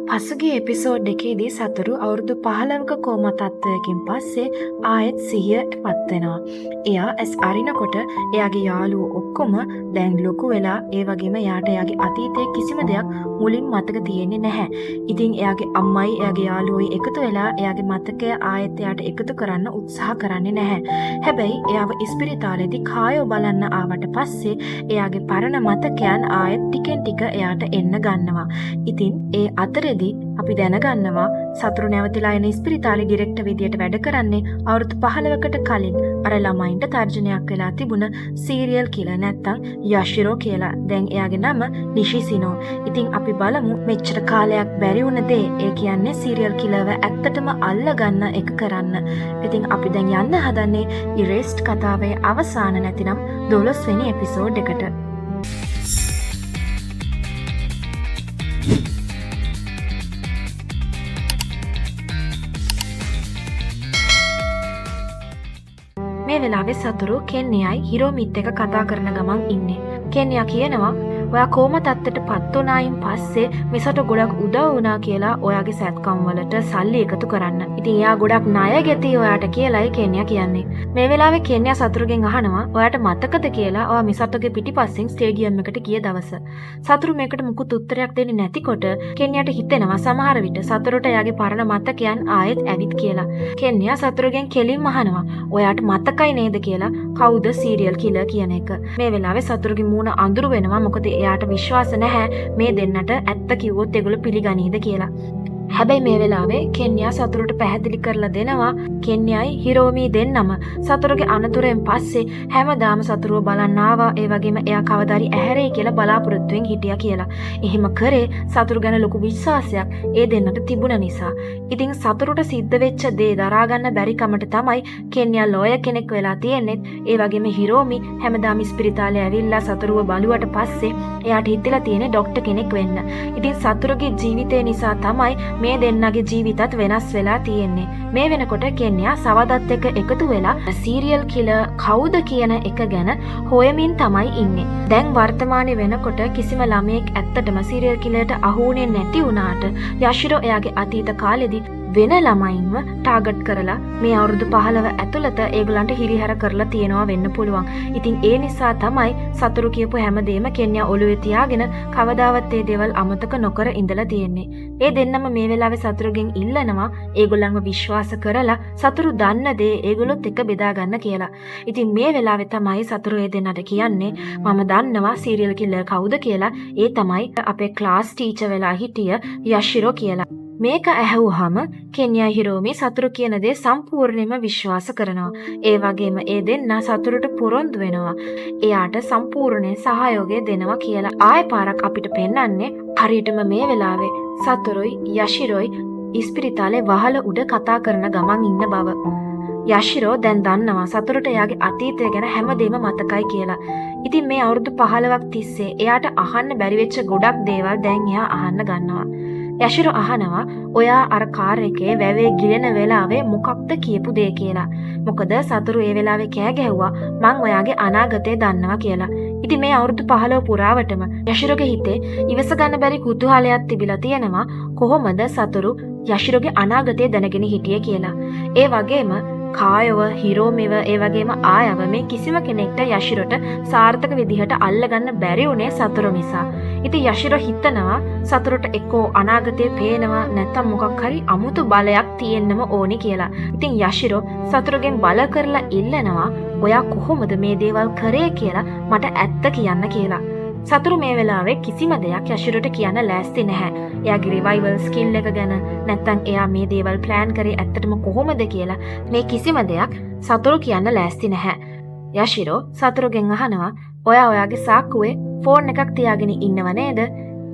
පසුගිය එපිසෝඩ් එකේදී සතුරු අවුරුදු 15ක කෝමා තත්ත්වයකින් පස්සේ ආයෙත් සිහියට පත් වෙනවා. එයා ඇස් අරිනකොට එයාගේ යාළුවෝ ඔක්කොම දැන් ලොකු වෙලා ඒ වගේම එයාට එයාගේ අතීතයේ කිසිම දෙයක් මුලින් මතක තියෙන්නේ නැහැ. ඉතින් එයාගේ අම්මයි එයාගේ යාළුවෝයි එකතු වෙලා එයාගේ මතකය ආයෙත් එයාට එකතු කරන්න උත්සාහ කරන්නේ නැහැ. හැබැයි එයාව ඉස්පිරිතාලේදී කායෝ බලන්න ආවට පස්සේ එයාගේ පරණ මතකයන් ආයෙත් ටිකෙන් ටික එයාට එන්න ගන්නවා. ඉතින් ඒ අතරේ අපි දැනගන්නවා සතුරු නැවතිලා එන ඉස්පිරිතාලේ ඩිරෙක්ටර් විදියට වැඩ කරන්නේ අවුරුදු 15කට කලින් අර ළමයින්ට තර්ජනයක් වෙලා තිබුණ සීරියල් කිලර් නැත්තම් යෂිරෝ කියලා. දැන් එයාගේ නම නිෂිසිනෝ. ඉතින් අපි බලමු මෙච්චර කාලයක් බැරි වුණ දේ. ඒ කියන්නේ සීරියල් කිලර්ව ඇත්තටම අල්ලගන්න එක කරන්න. ඉතින් අපි දැන් යන්න හදන්නේ ඉරේස්ඩ් කතාවේ අවසාන නැතිනම් 12 වෙනි එපිසෝඩ් එකට. මේ වෙලාවේ සතුරු කෙන්නියයි හිරෝමිත් එක කතා කරන ගමන් ඉන්නේ. කෙන්නියා කියනවා ඔයා කොහොම තත්ත්වයට පත් වුණායින් පස්සේ මිසට ගොඩක් උදව් වුණා කියලා ඔයාගේ සැත්කම් වලට සල්ලි එකතු කරන්න. ඉතින් එයා ගොඩක් ණය ගෙති ඔයාට කියලායි කෙන්නියා කියන්නේ. මේ වෙලාවේ කෙන්නියා සතුරුගෙන් අහනවා ඔයාට මතකද කියලා ඔයා මිසටගේ පිටිපස්සෙන් ස්ටේඩියම් එකට ගිය දවස. සතුරු මේකට මුකුත් උත්තරයක් දෙන්නේ නැතිකොට කෙන්නියාට හිතෙනවා සමහර විට සතුරුට එයාගේ පරණ මතකයන් ආයෙත් ඇවිත් කියලා. කෙන්නියා සතුරුගෙන් කෙලින්ම අහනවා ඔයාට මතකයි නේද කියලා කවුද සීරියල් කිලර් කියන එක. මේ වෙලාවේ සතුරුගේ මූණ අඳුරු වෙනවා මොකද එයාට විශ්වාස නැහැ මේ දෙන්නට ඇත්ත කිව්වොත් ඒගොල්ලෝ පිළිගනීද කියලා. හැබැයි මේ වෙලාවේ කෙන්නියා සතුරුට පැහැදිලි කරලා දෙනවා කෙන්නියයි හිරෝමි දෙන්නම සතුරුගේ අනතුරෙන් පස්සේ හැමදාම සතුරුව බලන්න ආවා. ඒ වගේම එයා කවදාරි ඇහැරෙයි කියලා බලාපොරොත්තුෙන් හිටියා කියලා. එහෙම කරේ සතුරු ගැන ලොකු විශ්වාසයක් ඒ දෙන්නට තිබුණ නිසා. ඉතින් සතුරුට සිද්ධ වෙච්ච දේ දරා ගන්න බැරි කමට තමයි කෙන්නියා ලෝයර් කෙනෙක් වෙලා තියෙන්නේ. ඒ වගේම හිරෝමි හැමදාම ඉස්පිරිතාලේ ඇවිල්ලා සතුරුව බලුවට පස්සේ එයාට හිතලා තියෙන්නේ ડોක්ටර් කෙනෙක් වෙන්න. ඉතින් සතුරුගේ ජීවිතේ නිසා තමයි මේ දෙන්නගේ ජීවිතත් වෙනස් වෙලා තියෙන්නේ. මේ වෙනකොට කෙන්නියා සවදත් එක්ක එකතු වෙලා සීරියල් කිලර් කවුද කියන එක ගැන හොයමින් තමයි ඉන්නේ. දැන් වර්තමානයේ වෙනකොට කිසිම ළමයෙක් ඇත්තටම සීරියල් කිලර්ට අහුුනේ නැති වුණාට යෂිරෝ එයාගේ අතීත කාලෙදී වෙන ළමයින්ව ටාගට් කරලා මේ අවුරුදු 15 ඇතුළත ඒගොල්ලන්ට හිරිහැර කරලා තියෙනවා වෙන්න පුළුවන්. ඉතින් ඒ නිසා තමයි සතුරු කියපු හැමදේම කෙන්නියා ඔළුවේ තියාගෙන කවදාවත් ඒ දේවල් අමතක නොකර ඉඳලා තියෙන්නේ. ඒ දෙන්නම මේ වෙලාවේ සතුරුගෙන් ඉල්ලනවා ඒගොල්ලන්ව විශ්වාස කරලා සතුරු දන්න දේ ඒගොල්ලොත් එක්ක බෙදා ගන්න කියලා. ඉතින් මේ වෙලාවේ තමයි සතුරු ඒ දෙන්නට කියන්නේ මම දන්නවා සීරියල් කිලර් කවුද කියලා. ඒ තමයි අපේ ක්ලාස් ටීචර් වෙලා හිටිය යෂිරෝ කියලා. මේක ඇහුවහම කෙන්නියා හිරෝමි සතුරු කියන දේ සම්පූර්ණයෙන්ම විශ්වාස කරනවා. ඒ වගේම ඒ දෙන්න සතුරුට පොරොන්දු වෙනවා. එයාට සම්පූර්ණ සහයෝගය දෙනවා කියලා. ආයෙ පාරක් අපිට පෙන්වන්නේ හරියටම මේ වෙලාවේ සතුරුයි යෂිරෝයි ඉස්පිරිතාලේ වහල උඩ කතා කරන ගමන් ඉන්න බව. යෂිරෝ දැන් දන්නවා සතුරුට එයාගේ අතීතය ගැන හැමදේම මතකයි කියලා. ඉතින් මේ අවුරුදු 15ක් තිස්සේ එයාට අහන්න බැරි වෙච්ච ගොඩක් දේවල් දැන් එයා අහන්න ගන්නවා. යෂිරෝ අහනවා ඔයා අර කාර් එකේ වැවේ ගිලෙන වෙලාවේ මොකක්ද කියපු දේ කියලා. මොකද සතුරු ඒ වෙලාවේ කෑ ගැහුවා මං ඔයාගේ අනාගතය දන්නවා කියලා. ඉතින් මේ අවුරුදු 15 පුරාවටම යෂිරෝගේ හිතේ ඉවස ගන්න බැරි කුතුහලයක් තිබිලා තියෙනවා කොහොමද සතුරු යෂිරෝගේ අනාගතය දැනගෙන හිටියේ කියලා. ඒ වගේම කායව හිරෝමිව ඒ වගේම ආයව මේ කිසිම කෙනෙක්ට යෂිරෝට සාර්ථක විදිහට අල්ලගන්න බැරි උනේ සතුරු නිසා. ඉතින් යෂිරෝ හිතනවා සතුරුට එක්කෝ අනාගතේ පේනවා නැත්නම් මොකක් හරි අමුතු බලයක් තියෙන්නම ඕනි කියලා. ඉතින් යෂිරෝ සතුරුගෙන් බල කරලා ඉල්ලනවා ඔයා කොහොමද මේ දේවල් කරේ කියලා මට ඇත්ත කියන්න කියලා. සතුරු මේ වෙලාවේ කිසිම දෙයක් යෂිරෝට කියන්න ලෑස්ති නැහැ. එයාගේ රිවයිවල් ස්කිල් එක ගැන නැත්නම් එයා මේ දේවල් ප්ලෑන් කරේ ඇත්තටම කොහොමද කියලා මේ කිසිම දෙයක් සතුරු කියන්න ලෑස්ති නැහැ. යෂිරෝ සතුරුගෙන් අහනවා ඔයා ඔයාගේ සාක්කුවේ ෆෝන් එකක් තියාගෙන ඉන්නව නේද?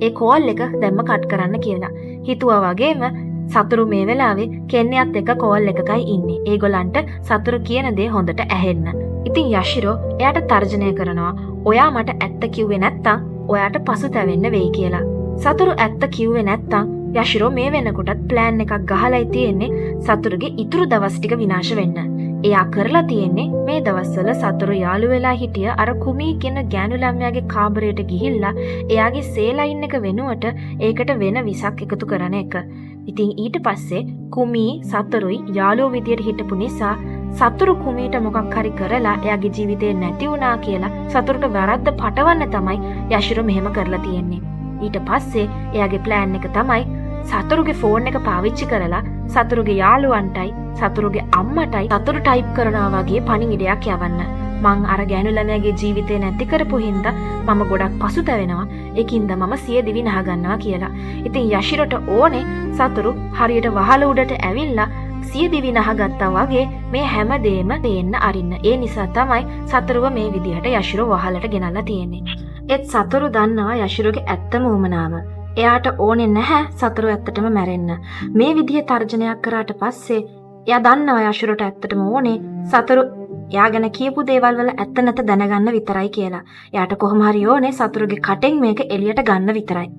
ඒ කෝල් එක දැම්ම කට් කරන්න කියලා. හිතුවා වගේම සතුරු මේ වෙලාවේ කෙන්නියත් එක්ක කෝල් එකකයි ඉන්නේ. ඒගොල්ලන්ට සතුරු කියන දේ හොඳට ඇහෙන්න. ඉතින් යෂිරෝ එයාට තර්ජනය කරනවා ඔයා මට ඇත්ත කිව්වේ නැත්තම් ඔයාට පසුතැවෙන්න වෙයි කියලා. සතුරු ඇත්ත කිව්වේ නැත්තම් යෂිරෝ මේ වෙනකොටත් ප්ලෑන් එකක් ගහලයි තියෙන්නේ සතුරුගේ ඉතුරු දවස් ටික විනාශ වෙන්න. එයා කරලා තියෙන්නේ මේ දවස්වල සතුරු යාළු වෙලා හිටිය අර කුමී කියන ගෑනු ළමයාගේ කාමරයට ගිහිල්ලා එයාගේ සේලයින් එක වෙනුවට ඒකට වෙන විසක් එකතු කරන එක. ඉතින් ඊට පස්සේ කුමී සතුරුයි යාළුවෝ විදියට හිටපු නිසා සතුරු කුමීට මොකක් හරි කරලා එයාගේ ජීවිතේ නැති වුණා කියලා සතුරුට වැරද්ද පටවන්න තමයි යශිරෝ මෙහෙම කරලා තියෙන්නේ. ඊට පස්සේ එයාගේ ප්ලෑන් එක තමයි සතුරුගේ ෆෝන් එක පාවිච්චි කරලා සතුරුගේ යාළුවන්ටයි සතුරුගේ අම්මටයි සතුරු ටයිප් කරනවා වගේ පණිවිඩයක් යවන්න. මං අර ගෑනු ළමයාගේ ජීවිතේ නැති කරපු හින්දා මම ගොඩක් පසුතැවෙනවා. ඒකින්ද මම සියදිවි නහගන්නවා කියලා. ඉතින් යශිරට ඕනේ සතුරු හරියට වහල උඩට ඇවිල්ලා සියදිවි නහගත්තා වගේ මේ හැමදේම දෙන්න අරින්න. ඒ නිසා තමයි සතුරුව මේ විදිහට යශිරෝ වහලට ගෙනල්ලා තියෙන්නේ. ඒත් සතුරු දන්නවා යශිරෝගේ ඇත්තම උමනාව. එයාට ඕනේ නැහැ සතුරු ඇත්තටම මැරෙන්න. මේ විදිහේ තර්ජනයක් කරාට පස්සේ එයා දන්නවා යශිරෝට ඇත්තටම ඕනේ සතුරු එයා ගැන කියපු දේවල් වල ඇත්ත නැත දැනගන්න විතරයි කියලා. එයාට කොහොම හරි ඕනේ සතුරුගේ කටෙන් මේක එළියට ගන්න විතරයි.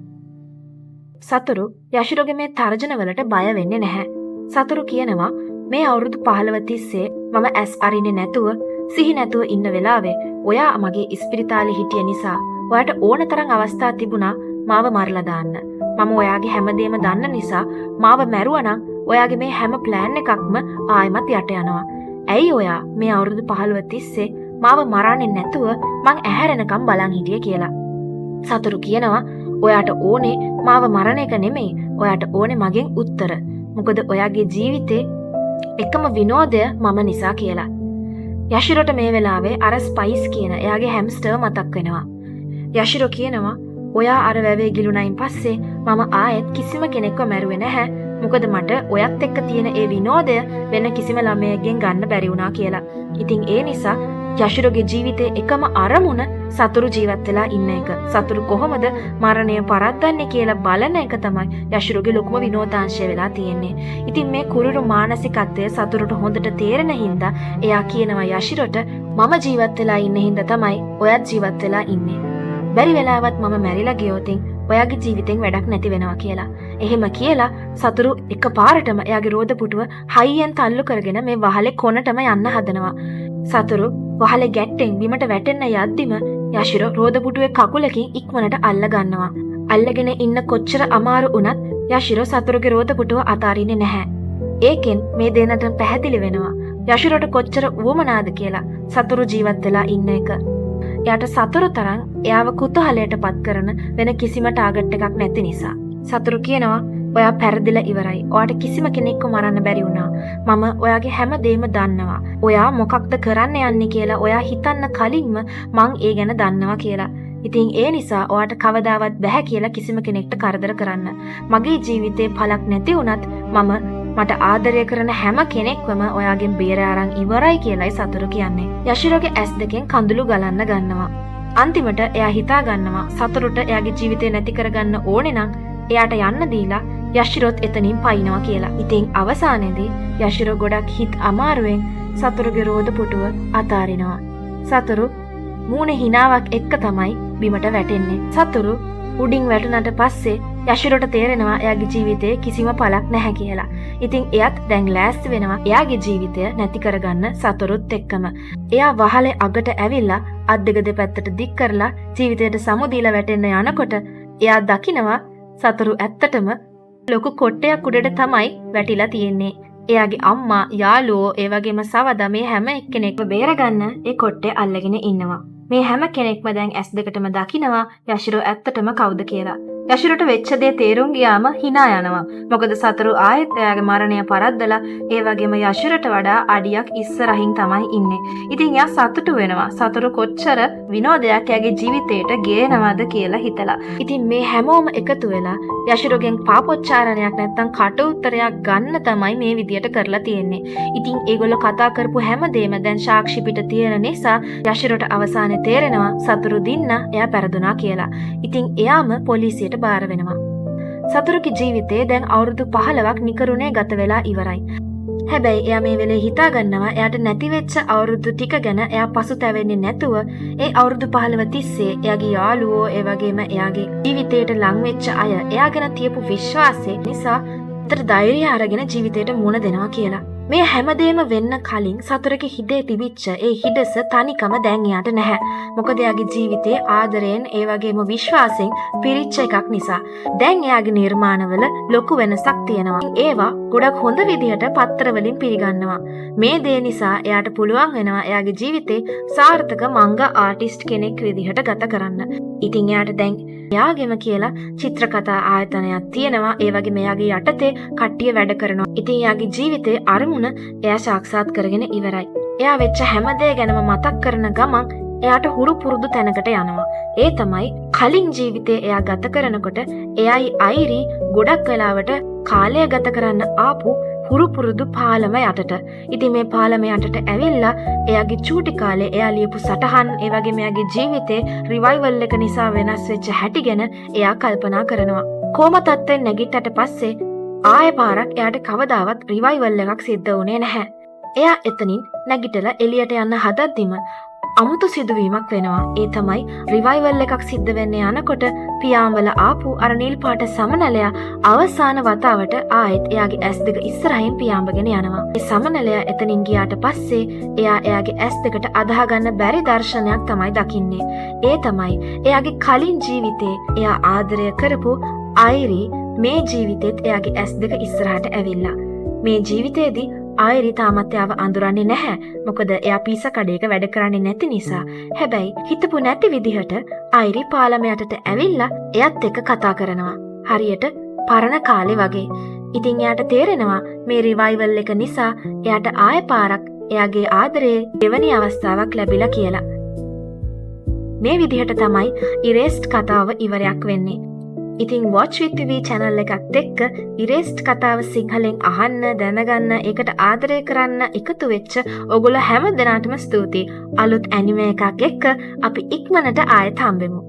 සතුරු යශිරෝගේ මේ තර්ජන වලට බය වෙන්නේ නැහැ. සතුරු කියනවා මේ අවුරුදු 15 තිස්සේ මම ඇස් අරින්නේ නැතුව සිහි නැතුව ඉන්න වෙලාවේ ඔයා මගේ ඉස්පිරිතාලේ හිටිය නිසා ඔයාට ඕන තරම් අවස්ථා තිබුණා මාව මරලා දාන්න. මම ඔයාගේ හැමදේම දන්න නිසා මාව මැරුවනම් ඔයාගේ මේ හැම ප්ලෑන් එකක්ම ආයෙමත් යට යනවා. ඇයි ඔයා මේ අවුරුදු 15 තිස්සේ මාව මරන්නේ නැතුව මං ඇහැරෙනකම් බලන් හිටියේ කියලා. සතුරු කියනවා ඔයාට ඕනේ මාව මරණ එක නෙමෙයි. ඔයාට ඕනේ මගෙන් උත්තර. මොකද ඔයාගේ ජීවිතේ එකම විනෝදය මම නිසා කියලා. යශිරෝට මේ වෙලාවේ අර ස්පයිස් කියන එයාගේ හැම්ස්ටර් මතක් වෙනවා. යශිරෝ කියනවා ඔයා අර වැවේ ගිලුණයින් පස්සේ මම ආයෙත් කිසිම කෙනෙක්ව මැරුවේ නැහැ. මොකද මට ඔයත් එක්ක තියෙන ඒ විනෝදය වෙන කිසිම ළමයෙක්ගෙන් ගන්න බැරි වුණා කියලා. ඉතින් ඒ නිසා යශිරෝගේ ජීවිතේ එකම අරමුණ සතුරු ජීවත් වෙලා ඉන්න එක. සතුරු කොහොමද මරණය පරද්දන්නේ කියලා බලන එක තමයි යශිරෝගේ ලොකුම විනෝදාංශය වෙලා තියෙන්නේ. ඉතින් මේ කුරුරු මානසිකත්වය සතුරුට හොඳට තේරෙන හින්දා එයා කියනවා යශිරෝට මම ජීවත් වෙලා ඉන්න හින්දා තමයි ඔයත් ජීවත් වෙලා ඉන්නේ. බැරි වෙලාවත් මම මැරිලා ගියොතින් ඔයාගේ ජීවිතෙන් වැඩක් නැති වෙනවා කියලා. එහෙම කියලා සතුරු එකපාරටම එයාගේ රෝද පුටුව හයියෙන් තල්ලු කරගෙන මේ වහලේ කොනටම යන්න හදනවා. සතුරු වහලේ ගැට්ටෙන් බිමට වැටෙන්න යද්දිම යශිරෝ රෝද පුටුවේ කකුලකින් ඉක්මනට අල්ල ගන්නවා. අල්ලගෙන ඉන්න කොච්චර අමාරු වුණත් යශිරෝ සතුරුගේ රෝද පුටුව අතාරින්නේ නැහැ. ඒකෙන් මේ දෙන්නට පැහැදිලි වෙනවා යශිරෝට කොච්චර උවමනාද කියලා සතුරු ජීවත් වෙලා ඉන්න එක. එයාට සතුරු තරම් එයාව කුතුහලයට පත් කරන වෙන කිසිම ටාගට් එකක් නැති නිසා. සතුරු කියනවා ඔයා පැරදිලා ඉවරයි. ඔයාට කිසිම කෙනෙක්ව මරන්න බැරි වුණා. මම ඔයාගේ හැම දෙයක්ම දන්නවා. ඔයා මොකක්ද කරන්න යන්නේ කියලා ඔයා හිතන්න කලින්ම මං ඒ ගැන දන්නවා කියලා. ඉතින් ඒ නිසා ඔයාට කවදාවත් බැහැ කියලා කිසිම කෙනෙක්ට කරදර කරන්න. මගේ ජීවිතේ පළක් නැති වුණත් මට ආදරය කරන හැම කෙනෙක්වම ඔයාගෙන් බේර අරන් ඉවරයි කියලායි සතුරු කියන්නේ. යශිරෝගේ ඇස් දෙකෙන් කඳුළු ගලන්න ගන්නවා. අන්තිමට එයා හිතා ගන්නවා සතුරුට එයාගේ ජීවිතේ නැති කරගන්න ඕනේ නම් එයාට යන්න දීලා යශිරෝත් එතනින් පයින්නවා කියලා. ඉතින් අවසානයේදී යශිරෝ ගොඩක් හිත අමාරුවෙන් සතුරුගේ රෝද පුටුව අතාරිනවා. සතුරු මූණ හිනාවක් එක්ක තමයි බිමට වැටෙන්නේ. සතුරු උඩින් වැටුණාට පස්සේ යශිරෝට තේරෙනවා එයාගේ ජීවිතේ කිසිම පළක් නැහැ කියලා. ඉතින් එයාත් දැන් ලෑස්ති වෙනවා එයාගේ ජීවිතය නැති කරගන්න සතුරුත් එක්කම. එයා වහලේ අගට ඇවිල්ලා අත් දෙක දෙපැත්තට දික් කරලා ජීවිතයට සමු දීලා වැටෙන්න යනකොට එයා දකිනවා සතුරු ඇත්තටම ලොකු කොට්ටයක් උඩට තමයි වැටිලා තියෙන්නේ. එයාගේ අම්මා, යාළුවෝ, ඒ වගේම සවදා මේ හැම එක්කෙනෙක්ව බේරගන්න ඒ කොට්ටේ අල්ලගෙන ඉන්නවා. මේ හැම කෙනෙක්ම දැන් ඇස් දෙකටම දකිනවා යශිරෝ ඇත්තටම කවුද කියලා. යශිරෝට වෙච්ච දේ තේරුම් ගියාම hina යනවා. මොකද සතුරු ආයෙත් එයාගේ මරණය පරද්දලා ඒ වගේම යශිරෝට වඩා අඩියක් ඉස්සරහින් තමයි ඉන්නේ. ඉතින් එයා සතුටු වෙනවා. සතුරු කොච්චර විනෝදයක් එයාගේ ජීවිතේට ගේනවද කියලා හිතලා. ඉතින් මේ හැමෝම එකතු වෙලා යශිරෝගෙන් පාපොච්චාරණයක් නැත්තම් කට උත්තරයක් ගන්න තමයි මේ විදියට කරලා තියෙන්නේ. ඉතින් ඒගොල්ලෝ කතා කරපු හැමදේම දැන් සාක්ෂි පිට තියෙන නිසා යශිරෝට අවසානයේ තේරෙනවා සතුරු දින්න එයා පෙරදුනා කියලා. ඉතින් එයාම පොලිසියට බාර වෙනවා. සතුරුගේ ජීවිතේ දැන් අවුරුදු 15ක් නිකරුණේ ගත වෙලා ඉවරයි. හැබැයි එයා මේ වෙලේ හිතා ගන්නවා එයාට නැති වෙච්ච අවුරුදු ටික ගැන එයා පසුතැවෙන්නේ නැතුව ඒ අවුරුදු 15 තිස්සේ එයාගේ යාළුවෝ ඒ වගේම එයාගේ ජීවිතේට ලං වෙච්ච අය එයා ගැන තියපු විශ්වාසය නිසා අතර ධෛර්යය අරගෙන ජීවිතේට මුණ දෙනවා කියලා. මේ හැමදේම වෙන්න කලින් සතුරගේ හිතේ තිබිච්ච ඒ හිඩස තනිකම දැන් එයාට නැහැ. මොකද එයාගේ ජීවිතේ ආදරයෙන් ඒ වගේම විශ්වාසයෙන් පිරිච්ච එකක් නිසා. දැන් එයාගේ නිර්මාණවල ලොකු වෙනසක් තියෙනවා. ඒවා ගොඩක් හොඳ විදිහට පත්තර වලින් පිළිගන්නවා. මේ දේ නිසා එයාට පුළුවන් වෙනවා එයාගේ ජීවිතේ සාර්ථක මංග ආටිස්ට් කෙනෙක් විදිහට ගත කරන්න. ඉතින් එයාට දැන් එයාගෙම කියලා චිත්‍රකතා ආයතනයක් තියෙනවා. ඒ වගේම එයාගේ යටතේ කට්ටිය වැඩ කරනවා. ඉතින් එයාගේ ජීවිතේ අරමුණ එයා සාක්ෂාත් කරගෙන ඉවරයි. එයා වෙච්ච හැමදේ ගැනම මතක් කරන ගමන් එයාට හුරු පුරුදු තැනකට යනවා. ඒ තමයි කලින් ජීවිතේ එයා ගත කරනකොට එයයි අයිරි ගොඩක් වෙලාවට කාලය ගත කරන්න ආපු හුරු පුරුදු පාලම යටට. ඉතින් මේ පාලම යටට ඇවිල්ලා එයාගේ චූටි කාලේ එයා ලියපු සටහන් ඒ වගේම එයාගේ ජීවිතේ රිවයිවල් එක නිසා වෙනස් වෙච්ච හැටි ගැන එයා කල්පනා කරනවා. කොහොම තත්ත්වෙන් නැගිට්ටට පස්සේ ආයෙ පාරක් එයාට කවදාවත් රිවයිවල් එකක් සිද්ධ වුණේ නැහැ. එයා එතනින් නැගිටලා එළියට යන්න හදද්දිම අමුතු සිදුවීමක් වෙනවා. ඒ තමයි රිවයිවල් එකක් සිද්ධ වෙන්නේ යනකොට පියාඹල ආපු අර නිල් පාට සමනලයා අවසාන වතාවට ආයෙත් එයාගේ ඇස් දෙක ඉස්සරහින් පියාඹගෙන යනවා. ඒ සමනලයා එතනින් ගියාට පස්සේ එයා එයාගේ ඇස් දෙකට අදාහගන්න බැරි දර්ශනයක් තමයි දකින්නේ. ඒ තමයි එයාගේ කලින් ජීවිතේ එයා ආදරය කරපු අයිරි මේ ජීවිතෙත් එයාගේ ඇස් දෙක ඉස්සරහට ඇවිල්ලා. මේ ජීවිතේදී අයිරි තාමත් එයාව අඳුරන්නේ නැහැ. මොකද එයා පීස කඩේක වැඩ කරන්නේ නැති නිසා. හැබැයි හිතපු නැති විදිහට අයිරි පාලමයටට ඇවිල්ලා එයත් එක්ක කතා කරනවා. හරියට පරණ කාලේ වගේ. ඉතින් එයාට තේරෙනවා මේ රිවයිවල් එක නිසා එයාට ආයෙ පාරක් එයාගේ ආදරයේ දෙවනි අවස්ථාවක් ලැබිලා කියලා. මේ විදිහට තමයි ඉරේස්ට් කතාව ඉවරයක් වෙන්නේ. ඉතින් Watch with TV channel එකත් එක්ක ඉරේස්ට් කතාව සිංහලෙන් අහන්න දැනගන්න ඒකට ආදරය කරන්න එකතු වෙච්ච ඔයගොල්ලෝ හැම දෙනාටම ස්තුතියි. අලුත් ඇනිමේ එකක් එක්ක අපි ඉක්මනට ආයෙත් හම්බෙමු.